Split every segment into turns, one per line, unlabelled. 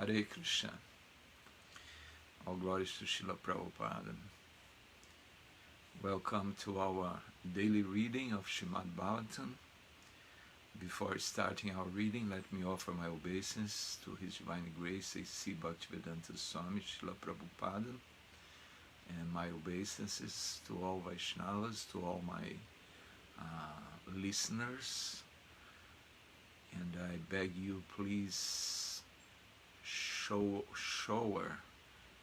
Hare Krishna. All glories to Srila Prabhupada. Welcome to our daily reading of Srimad Bhagavatam. Before starting our reading, let me offer my obeisance to His Divine Grace, A.C. Bhaktivedanta Swami Srila Prabhupada, and my obeisances to all Vaishnavas, to all my listeners. And I beg you, please shower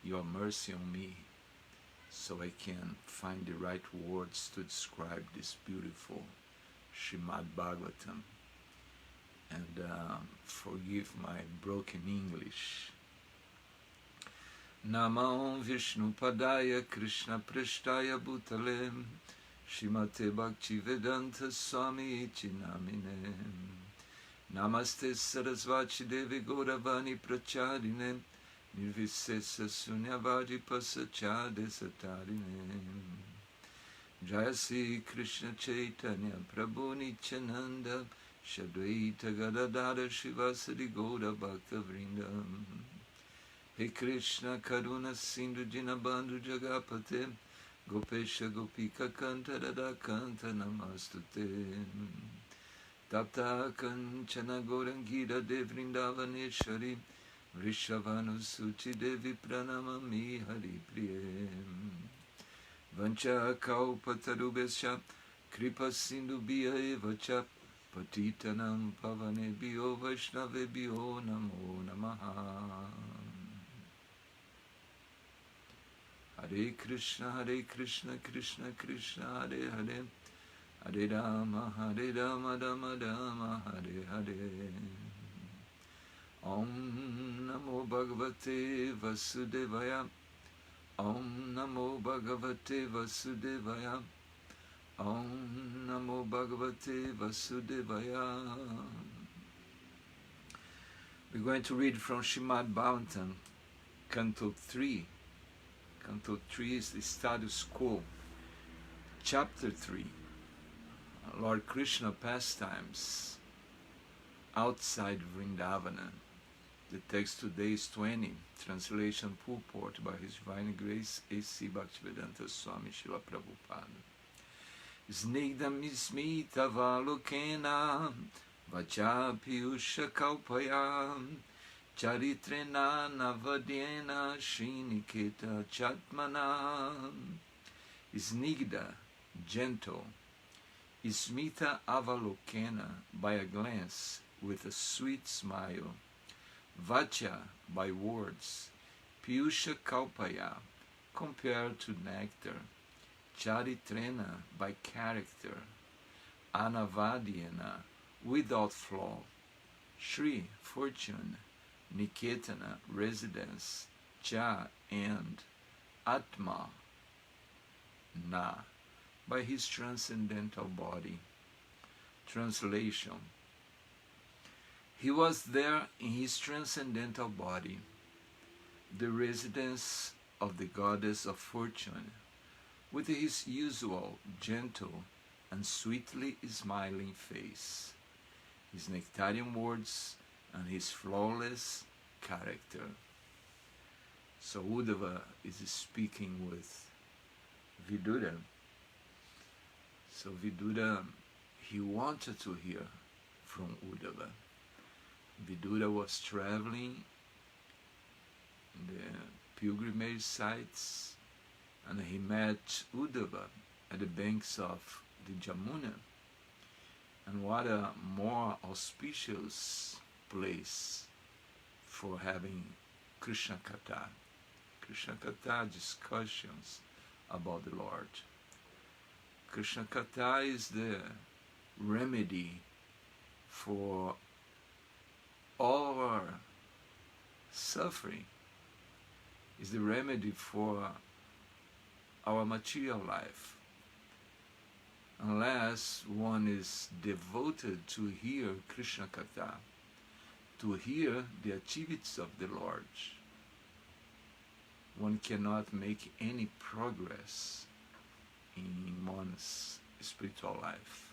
your mercy on me so I can find the right words to describe this beautiful Srimad Bhagavatam. And forgive my broken English. Namo Viṣṇu Padaya Krishna Prishtaya Bhutale Śrīmate Bhaktivedanta Swami Iti Namine Namaste Sarasvati Devi Gauravani Pracharine Nirvisesa Sunyavadi Pasachade Satarine Jaya Sri Krishna Chaitanya Prabhu Nityananda Shadvaita Gadadara Shivasadi Gaura Bhakta Vrindam He Krishna Karuna Sindhu Dinabandhu Jagapate Gopesha Gopika Kanta Radha Kanta Namastute Tapta Kanchana Gaurangita Devrindavaneshwari Vrishabhanu Suchi Devi Pranamami Hari Priyam Vancha Kaupatarubhesha Kripa Sindhu Bhya Evacha Patitanam Pavanebhyo Vaishnavebhyo Namo Namaha Hare Krishna Krishna Krishna Hare Hare Hare Rama Rama Rama Hare Hare Om Namo Bhagavate Vasudevaya Om Namo Bhagavate Vasudevaya Om Namo Bhagavate Vasudevaya. We're going to read from Srimad Bhagavatam, Canto 3. Canto 3 is the status quo. Chapter 3, Lord Kṛṣṇa pastimes outside Vrindavana. The text today is 20, translation Purport by His Divine Grace, A.C. Bhaktivedanta Swami Srila Prabhupada. Snigdha-smitāvalokena, vācā pīyūṣa-kalpayā, caritreṇānavadyena, śrī-niketena, cātmanā. Snigdha, gentle, smita-avalokena, by a glance, with a sweet smile, vācā, by words, pīyūṣa-kalpayā, compared to nectar, caritreṇa, by character, anavadyena, without flaw, śrī, fortune, niketena, residence, ca, and ātmanā, by his transcendental body. Translation. He was there in his transcendental body, the residence of the goddess of fortune, with his usual gentle and sweetly smiling face, his nectarian words, and his flawless character. So Uddhava is speaking with Vidura. So Vidura, he wanted to hear from Uddhava. Vidura was traveling in the pilgrimage sites, and he met Uddhava at the banks of the Jamuna. And what a more auspicious place for having Krishna Katha. Krishna Katha discussions about the Lord. Krishna Katha is the remedy for all our suffering, is the remedy for our material life. Unless one is devoted to hear Krishna Katha, to hear the activities of the Lord, one cannot make any progress in one's spiritual life.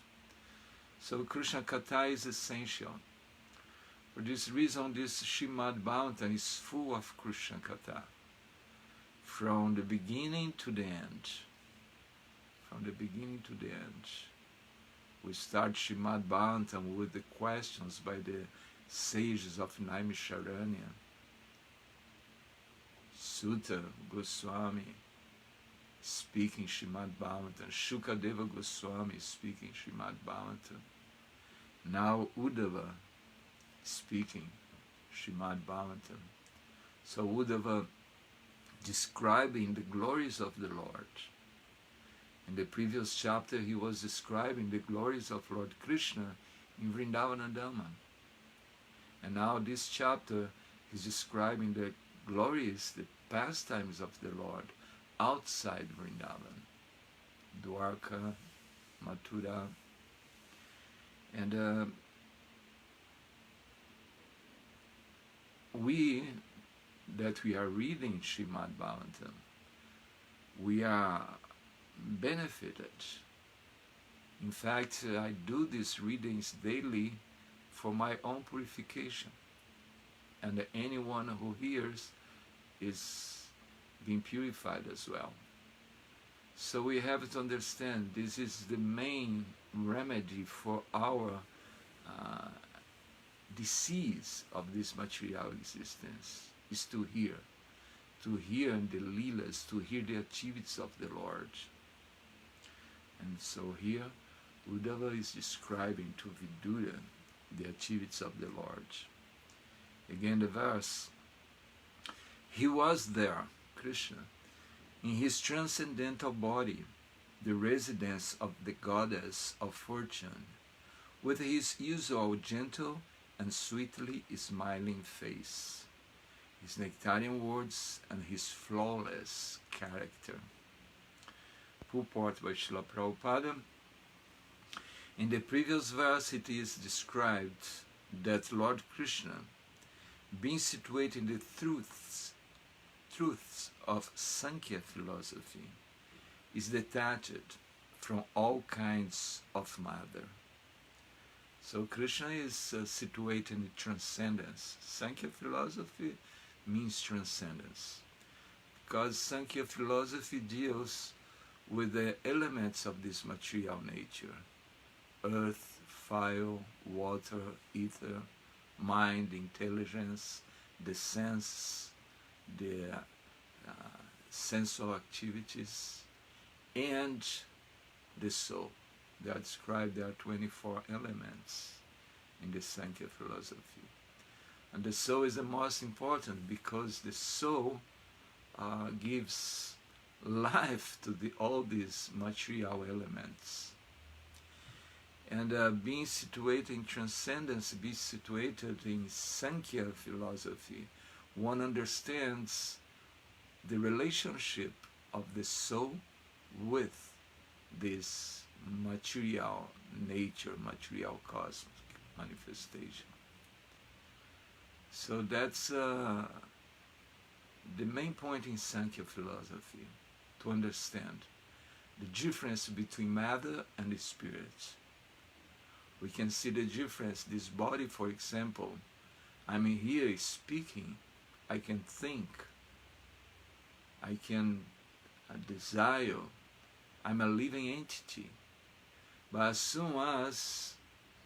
So Krishna Katha is essential. For this reason, this Śrīmad Bhagavatam is full of Krishna Katha, from the beginning to the end. From the beginning to the end. We start Śrīmad Bhagavatam with the questions by the sages of Naimisharanya, Sutta Goswami speaking Śrīmad Bhagavatam, Shukadeva Goswami speaking Śrīmad Bhagavatam, now Uddhava speaking Śrīmad Bhagavatam. So Uddhava describing the glories of the Lord. In the previous chapter he was describing the glories of Lord Kṛṣṇa in Vrindavana Dhama. And now this chapter is describing the glories, the pastimes of the Lord outside Vrindavan, Dwarka, Mathura. And we are reading Śrīmad Bhagavatam, we are benefited. In fact, I do these readings daily for my own purification, and anyone who hears is being purified as well. So we have to understand this is the main remedy for our disease of this material existence, is to hear the Leelas, to hear the activities of the Lord. And so here Uddhava is describing to Vidura the activities of the Lord. Again the verse, he was there, Krishna, in his transcendental body, the residence of the goddess of fortune, with his usual gentle and sweetly smiling face, his nectarian words and his flawless character. Purport by Srila Prabhupada. In the previous verse it is described that Lord Kṛṣṇa, being situated in the truths of Sāṅkhya philosophy, is detached from all kinds of matter. So Krishna is situated in transcendence. Sāṅkhya philosophy means transcendence, because Sāṅkhya philosophy deals with the elements of this material nature: earth, fire, water, ether, mind, intelligence, the sense, the sensual activities, and the soul. They are described, there are 24 elements in the Sāṅkhya philosophy. And the soul is the most important, because the soul gives life to all these material elements. And being situated in transcendence, being situated in Sāṅkhya philosophy, one understands the relationship of the soul with this material nature, material cosmic manifestation. So that's the main point in Sāṅkhya philosophy, to understand the difference between matter and the spirit. We can see the difference. This body, for example, I'm here speaking, I can think, I can desire, I'm a living entity. But as soon as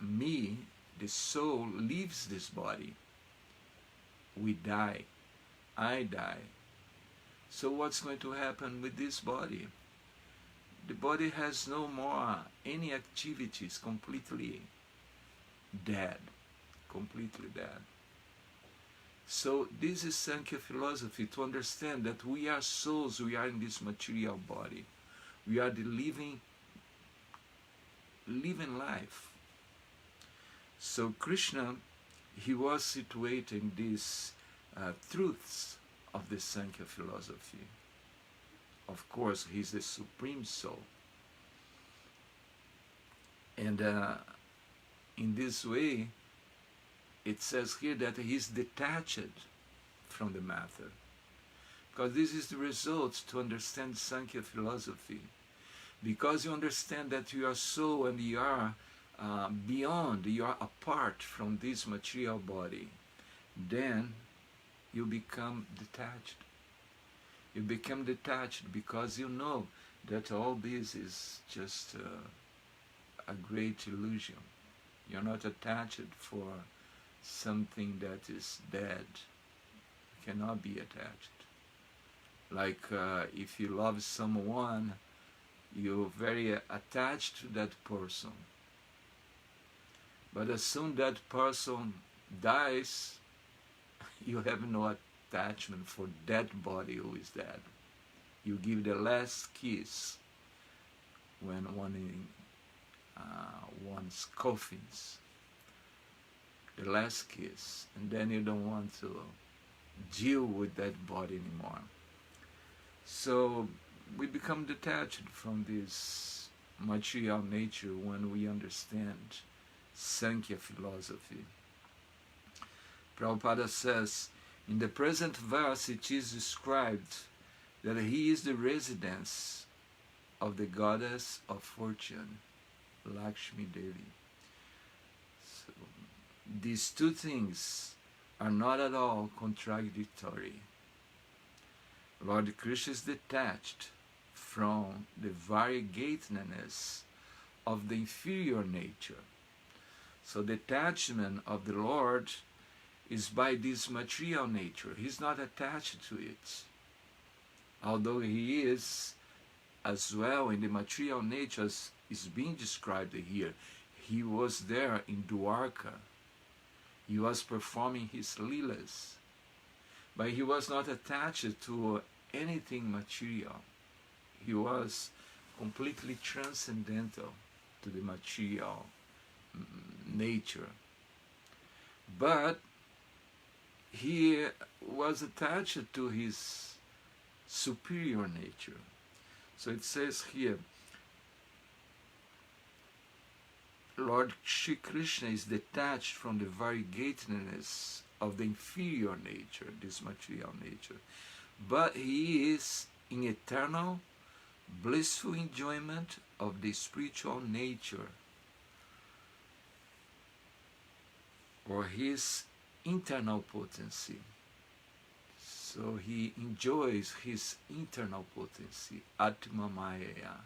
me, the soul, leaves this body, we die, I die. So what's going to happen with this body? The body has no more any activities, completely dead, completely dead. So this is Sāṅkhya philosophy, to understand that we are souls, we are in this material body. We are the living life. So Krishna, he was situated in these truths of the Sāṅkhya philosophy. Of course, he's the supreme soul. And in this way, it says here that he's detached from the matter. Because this is the result to understand Sāṅkhya philosophy. Because you understand that you are soul and you are beyond, you are apart from this material body, then you become detached. You become detached because you know that all this is just a great illusion. You're not attached for something that is dead. You cannot be attached. Like if you love someone, you're very attached to that person. But as soon that person dies, you have no attachment for that body who is dead. You give the last kiss when one in one's coffins, the last kiss, and then you don't want to deal with that body anymore. So we become detached from this material nature when we understand Sāṅkhya philosophy. Prabhupada says, in the present verse it is described that he is the residence of the goddess of fortune, Lakshmi Devi. So, these two things are not at all contradictory. Lord Kṛṣṇa is detached from the variegatedness of the inferior nature. So the detachment of the Lord is by this material nature. He's not attached to it. Although he is as well in the material nature as is being described here. He was there in Dwarka. He was performing his leelas. But he was not attached to anything material. He was completely transcendental to the material nature. But he was attached to his superior nature. So it says here, Lord Sri Krishna is detached from the variegatedness of the inferior nature, this material nature. But he is in eternal, blissful enjoyment of the spiritual nature, or his internal potency. So he enjoys his internal potency, ātmanā.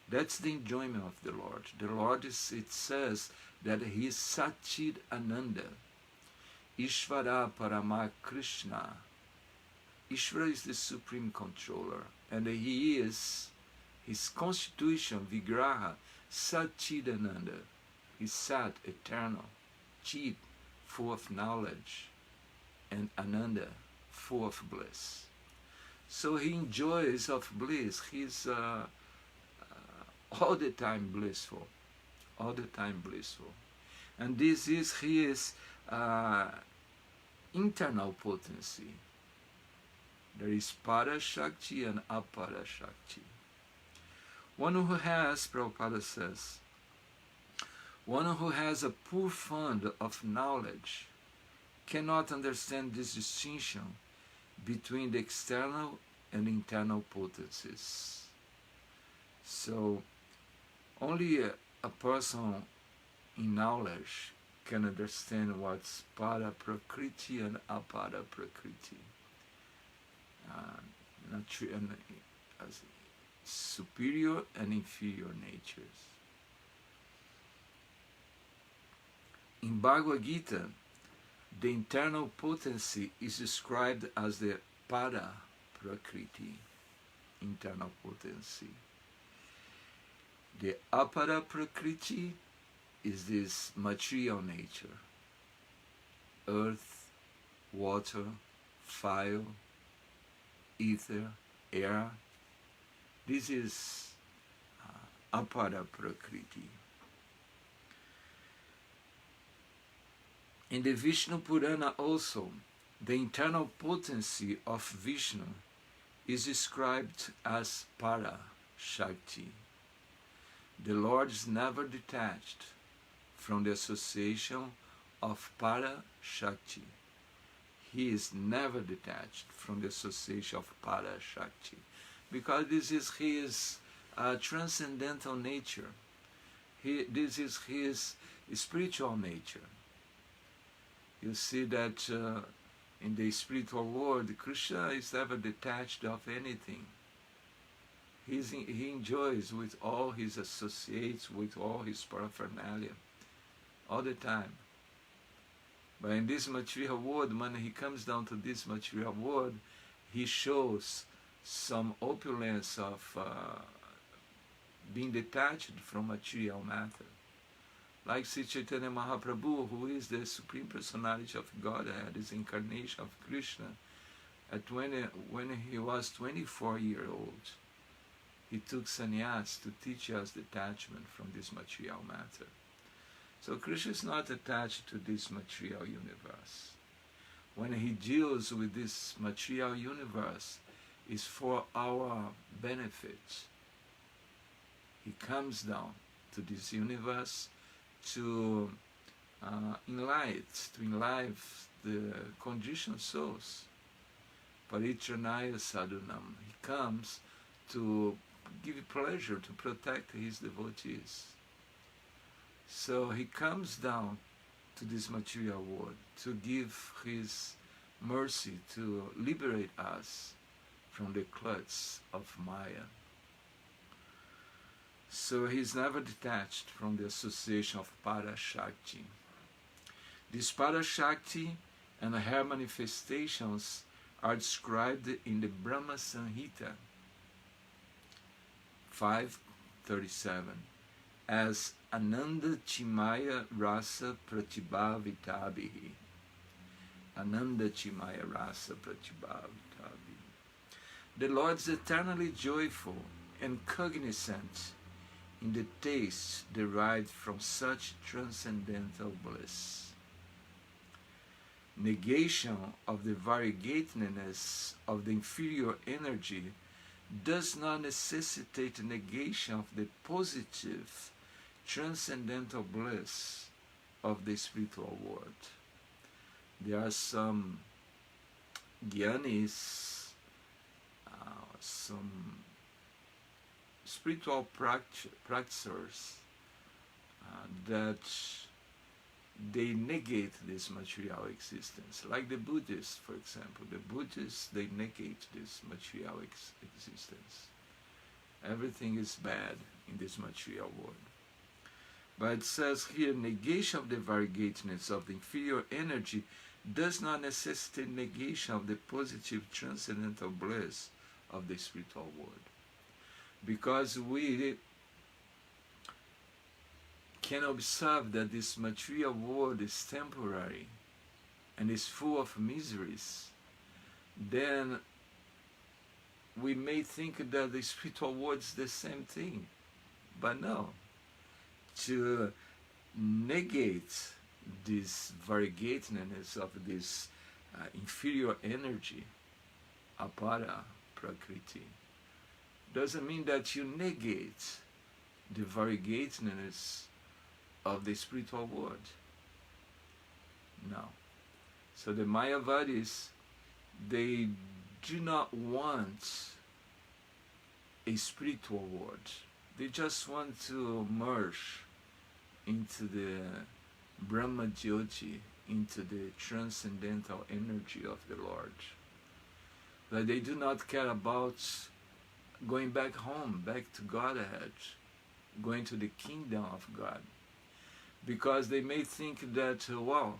That's the enjoyment of the Lord. The Lord is, it says that he is Satchid Ananda, Ishvara Parama Krishna. Ishvara is the supreme controller, and he is, his constitution, Vigraha, Satchid Ananda. He's Sat, eternal, Chid, full of knowledge, and Ananda, full of bliss. So he enjoys of bliss. He's all the time blissful, all the time blissful. And this is his internal potency. There is Para Shakti and Apara Shakti. One who has, Prabhupada says, one who has a poor fund of knowledge cannot understand this distinction between the external and internal potencies. So only a person in knowledge can understand what's para prakriti and apara prakriti, as superior and inferior natures. In Bhagavad-gītā, the internal potency is described as the para prakriti, internal potency. The apara prakriti is this material nature, earth, water, fire, ether, air. This is apara prakriti. In the Viṣṇu Purāṇa also, the internal potency of Viṣṇu is described as para Shakti. The Lord is never detached from the association of para Shakti. He is never detached from the association of para Shakti, because this is his transcendental nature. this is his spiritual nature. You see that in the spiritual world, Krishna is never detached of anything. He enjoys with all his associates, with all his paraphernalia, all the time. But in this material world, when he comes down to this material world, he shows some opulence of being detached from material matter. Like Sri Chaitanya Mahaprabhu, who is the Supreme Personality of Godhead, this incarnation of Krishna, when he was 24 years old, he took sannyas to teach us detachment from this material matter. So Krishna is not attached to this material universe. When he deals with this material universe, it's for our benefit. He comes down to this universe to enliven the conditioned souls. Caritreṇāya sadhunam. He comes to give pleasure, to protect his devotees. So he comes down to this material world to give his mercy, to liberate us from the clutches of Maya. So he is never detached from the association of Parashakti. This Parashakti and her manifestations are described in the Brahma-saṁhitā 5:37 as ānanda-cinmaya-rasa-pratibhāvitābhiḥ. Ānanda-cinmaya-rasa-pratibhāvitābhiḥ. The Lord is eternally joyful and cognizant in the taste derived from such transcendental bliss. Negation of the variegatedness of the inferior energy does not necessitate negation of the positive transcendental bliss of the spiritual world. There are some jnanis, some spiritual practitioners that they negate this material existence. Like the Buddhists, for example. The Buddhists, they negate this material existence. Everything is bad in this material world. But it says here, negation of the variegatedness of the inferior energy does not necessitate negation of the positive transcendental bliss of the spiritual world. Because we can observe that this material world is temporary and is full of miseries, then we may think that the spiritual world is the same thing. But no. To negate this variegatedness of this inferior energy, apara, prakriti, doesn't mean that you negate the variegatedness of the spiritual world. No. So the Mayavadis, they do not want a spiritual world. They just want to merge into the Brahma Jyoti, into the transcendental energy of the Lord. That they do not care about going back home, back to Godhead, going to the kingdom of God. Because they may think that, well,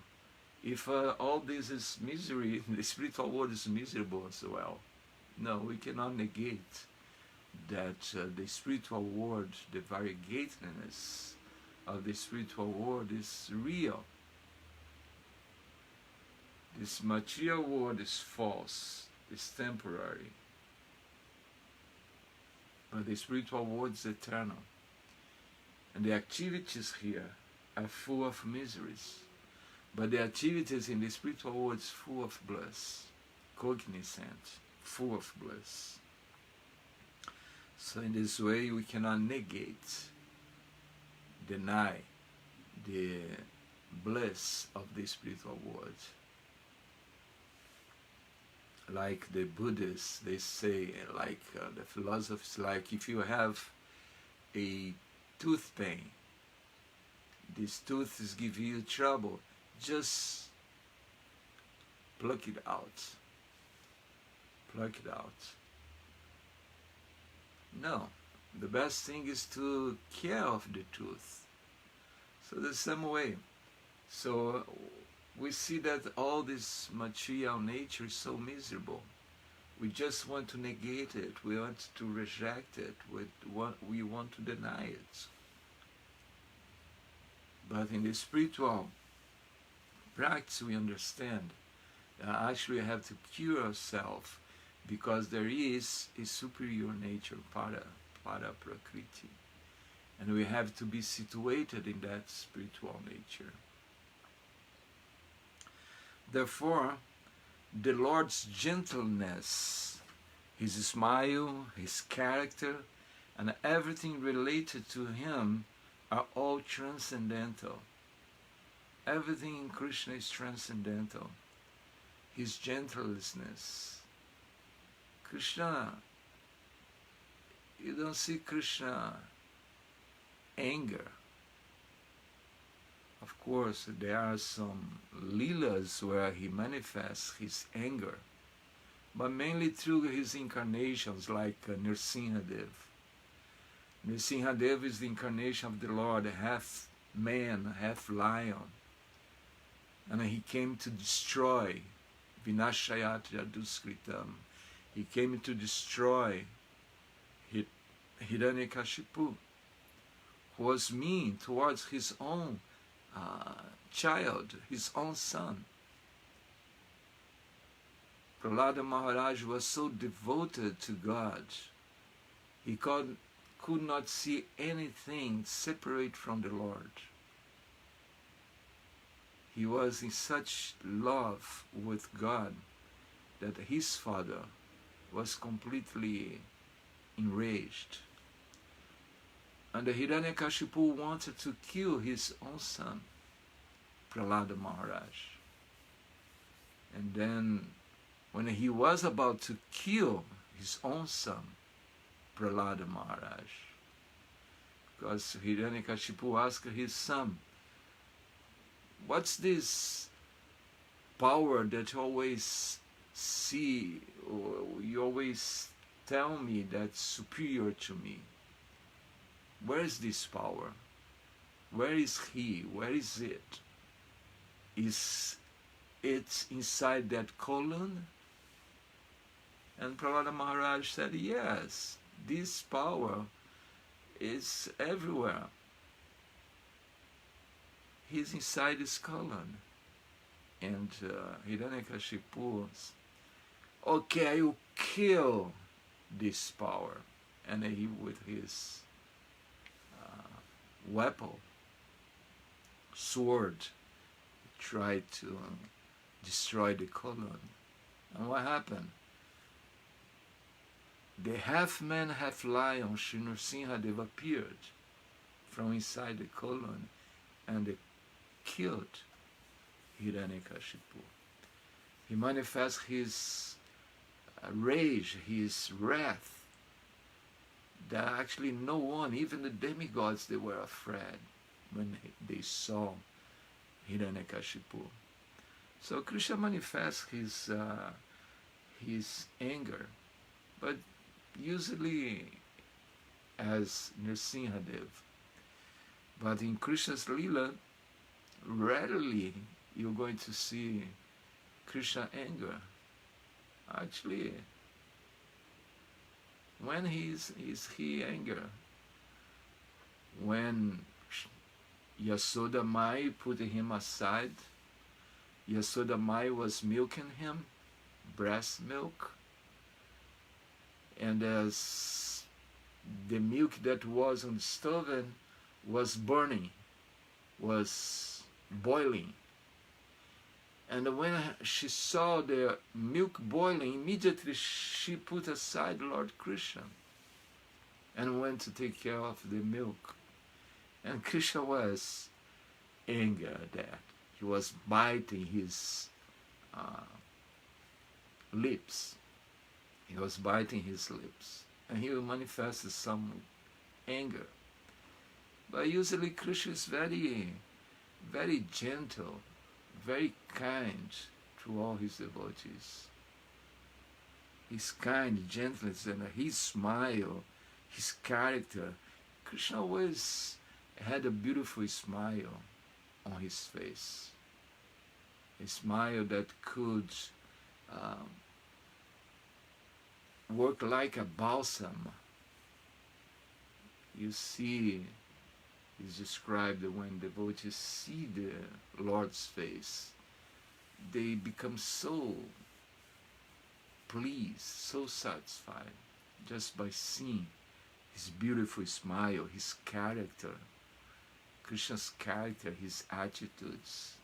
if all this is misery, the spiritual world is miserable as well. No, we cannot negate that the spiritual world, the variegatedness of the spiritual world is real. This material world is false, it's temporary. But the spiritual world is eternal. And the activities here are full of miseries. But the activities in the spiritual world is full of bliss, cognizant, full of bliss. So in this way we cannot negate, deny the bliss of the spiritual world. Like the Buddhists, they say, like the philosophers, like if you have a tooth pain this tooth is giving you trouble, just pluck it out. Pluck it out. No, the best thing is to care of the tooth. So the same way. So we see that all this material nature is so miserable. We just want to negate it. We want to reject it. We want to deny it. But in the spiritual practice, we understand that actually we have to cure ourselves because there is a superior nature, para prakriti. And we have to be situated in that spiritual nature. Therefore, the Lord's gentleness, His smile, His character, and everything related to Him are all transcendental. Everything in Krishna is transcendental. His gentleness. Krishna, you don't see Krishna anger. Of course, there are some leelas where he manifests his anger, but mainly through his incarnations like Nrsimhadev. Nrsimhadev is the incarnation of the Lord, half man, half lion. And he came to destroy Vinashayatra Duskritam. He came to destroy Hiranyakashipu, who was mean towards his own child, his own son. Prahlāda Maharaj was so devoted to God, he could not see anything separate from the Lord. He was in such love with God that his father was completely enraged. And the Hiranyakashipu wanted to kill his own son, Prahlāda Maharaj. And then, when he was about to kill his own son, Prahlāda Maharaj, because Hiranyakashipu asked his son, what's this power that you always see, or you always tell me that's superior to me? Where is this power? Where is he? Where is it? Is it inside that colon? And Prahlāda Maharaj said, yes, this power is everywhere. He's inside his colon. And Hiranyakashipu, okay, I will kill this power. And he, with his weapon, sword, tried to destroy the colon. And what happened? The half-man, half-lion, Sri Nrsimhadev appeared from inside the colon and they killed Hiranyakashipu. He manifests his rage, his wrath, that actually no one, even the demigods, they were afraid when they saw Hiranyakashipu. So Krishna manifests his anger, but usually as Nrsimhadev. But in Krishna's Leela, rarely you're going to see Krishna anger. Actually, when is he anger? When Yasoda Mai put him aside, Yasoda Mai was milking him, breast milk, and as the milk that was on the stove was burning, was boiling. And when she saw the milk boiling, immediately she put aside Lord Kṛṣṇa and went to take care of the milk. And Krishna was angry at that. He was biting his lips. He was biting his lips. And he manifested some anger. But usually Krishna is very, very gentle, very kind to all his devotees. His kind, gentleness, and his smile, his character. Krishna always had a beautiful smile on his face. A smile that could work like a balsam. You see, it's described that when devotees see the Lord's face, they become so pleased, so satisfied, just by seeing his beautiful smile, his character, Krishna's character, his attitudes.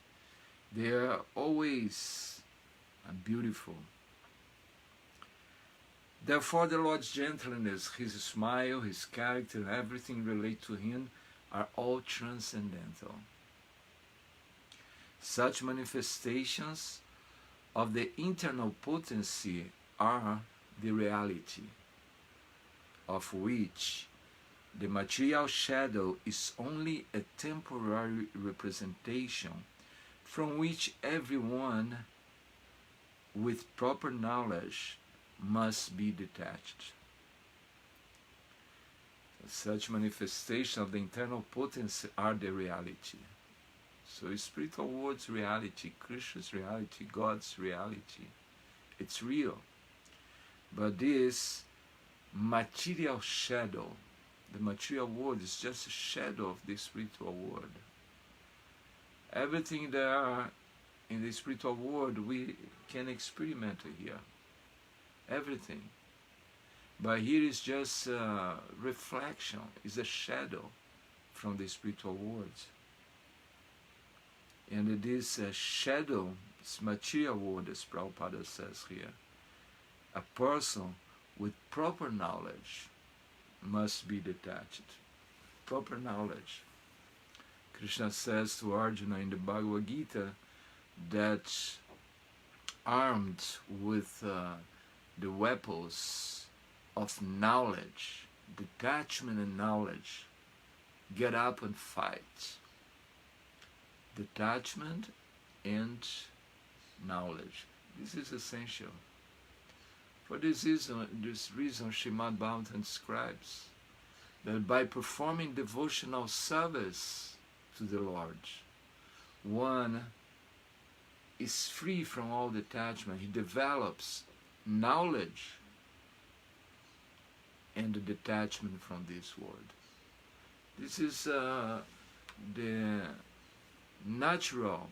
They are always beautiful. Therefore, the Lord's gentleness, his smile, his character, everything related to him are all transcendental. Such manifestations of the internal potency are the reality, of which the material shadow is only a temporary representation from which everyone with proper knowledge must be detached. Such manifestation of the internal potency are the reality. So spiritual world's reality, Krishna's reality, God's reality, it's real. But this material shadow, the material world is just a shadow of the spiritual world. Everything there in the spiritual world we can experiment here. Everything. But here is just a reflection, is a shadow from the spiritual world. And this shadow, this material world, as Prabhupada says here, a person with proper knowledge must be detached. Proper knowledge. Krishna says to Arjuna in the Bhagavad-gītā that armed with the weapons of knowledge, detachment and knowledge, get up and fight. Detachment and knowledge. This is essential. For this reason Srimad Bhagavatam describes that by performing devotional service to the Lord, one is free from all detachment. He develops knowledge and the detachment from this world. This is the natural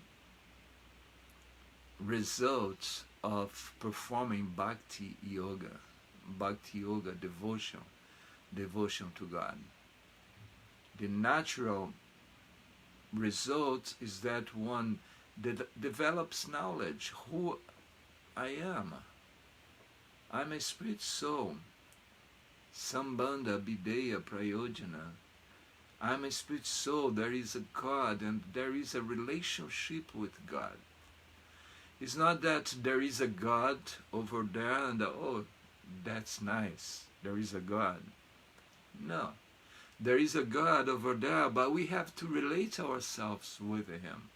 result of performing bhakti yoga, devotion to God. The natural result is that one develops knowledge, who I am. I'm a spirit soul. Sambandha Videya Prayojana. I'm a spirit soul. There is a God and there is a relationship with God. It's not that there is a God over there and oh, that's nice. There is a God. No. There is a God over there, but we have to relate ourselves with Him.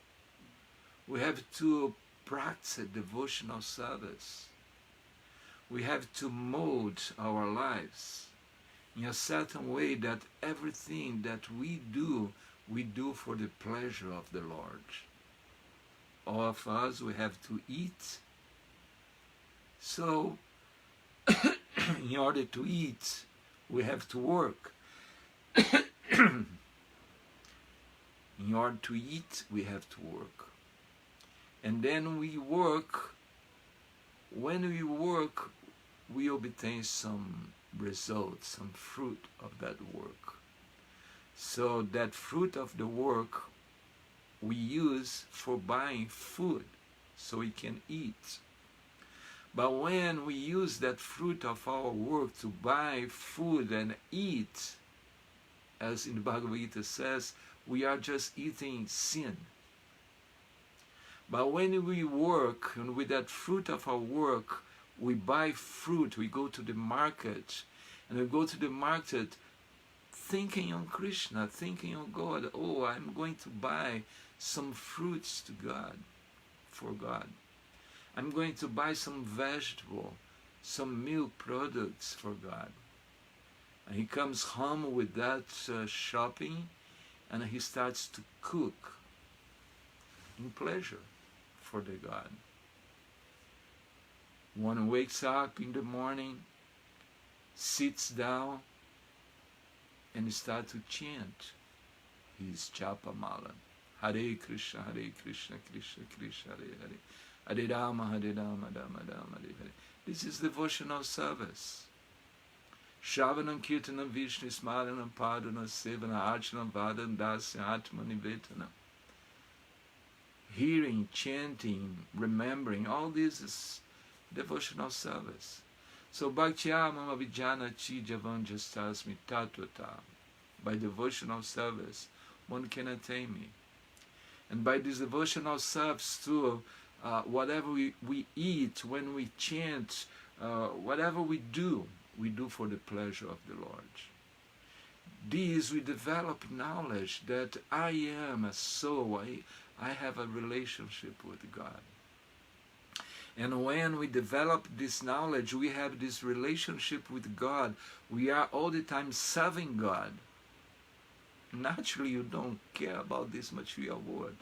We have to practice devotional service. We have to mold our lives in a certain way that everything that we do for the pleasure of the Lord. All of us, we have to eat. So, in order to eat, we have to work. In order to eat, we have to work. And then we work. When we work, we obtain some results, some fruit of that work. So that fruit of the work we use for buying food so we can eat. But when we use that fruit of our work to buy food and eat, as in the Bhagavad-gītā says, we are just eating sin. But when we work, and with that fruit of our work, we buy fruit, we go to the market, and we go to the market thinking on Krishna, thinking on God. Oh, I'm going to buy some fruits to God, for God. I'm going to buy some vegetable, some milk products for God. And he comes home with that shopping, and he starts to cook in pleasure for the God. One wakes up in the morning, sits down, and starts to chant his japamala. Hare Krishna, Hare Krishna, Krishna Krishna, Hare Hare, Hare Rama, Hare Rama, Rama Rama, Hare Hare. This is devotional service. Shravanam, Kirtanam, Viṣṇu, Smaranam, Padana, Sevana, Archanam, Vadam, Dasya, ātmanā. Hearing, chanting, remembering, all this is devotional service. So bhaktyā mama vijnana javan smita-avalokena. By devotional service, one can attain me. And by this devotional service too, whatever we eat, when we chant, whatever we do for the pleasure of the Lord. These we develop knowledge that I am a soul, I have a relationship with God. And when we develop this knowledge, we have this relationship with God, we are all the time serving God. Naturally, you don't care about this material world.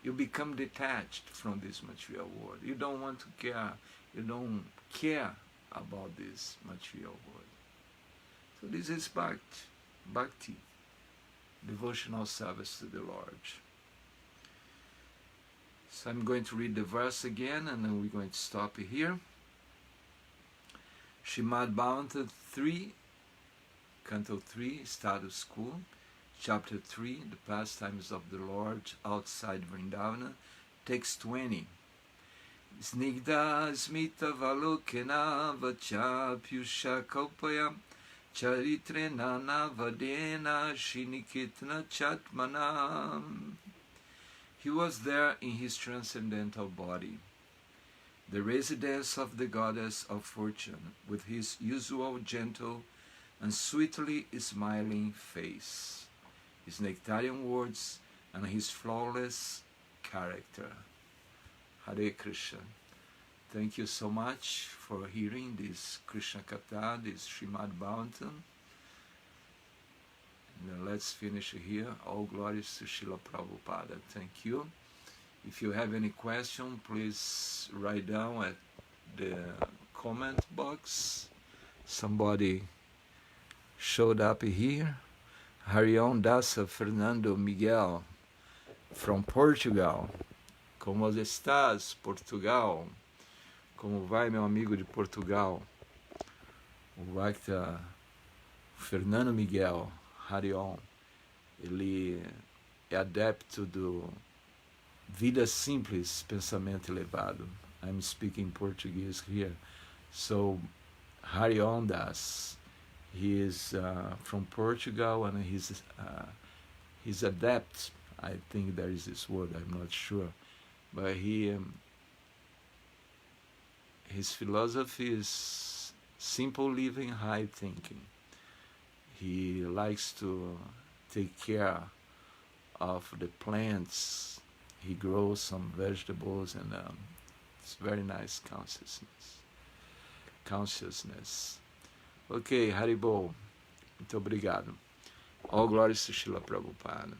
You become detached from this material world. You don't want to care. You don't care about this material world. So this is bhakti, devotional service to the Lord. So I'm going to read the verse again, and then we're going to stop here. Srimad Bhagavatam 3, Canto 3, Status Quo, Chapter 3, The Pastimes of the Lord Outside Vrindavana, Text 20. Snigdha-smitāvalokena, vācā pīyūṣa-kalpayā, caritreṇānavadyena, śrī-niketena, cātmanā. He was there in his transcendental body, the residence of the goddess of fortune, with his usual gentle and sweetly smiling face, his nectarian words, and his flawless character. Hare Krishna. Thank you so much for hearing this Krishna Katha, this Srimad Bhagavatam. And let's finish here. All glories to Srila Prabhupada. Thank you. If you have any question, please write down at the comment box. Somebody showed up here. Harion Dasa Fernando Miguel from Portugal. Como estás, Portugal? Como vai, meu amigo de Portugal? O Bhakta Fernando Miguel Harion, ele é adepto do Vida Simples, Pensamento Elevado. I'm speaking Portuguese here. So, Harion Das, he is from Portugal, and he's adept. I think there is this word, I'm not sure. But his philosophy is simple living, high thinking. He likes to take care of the plants. He grows some vegetables, and it's very nice consciousness. Ok, Haribol, muito obrigado. All glories to Srila Prabhupada.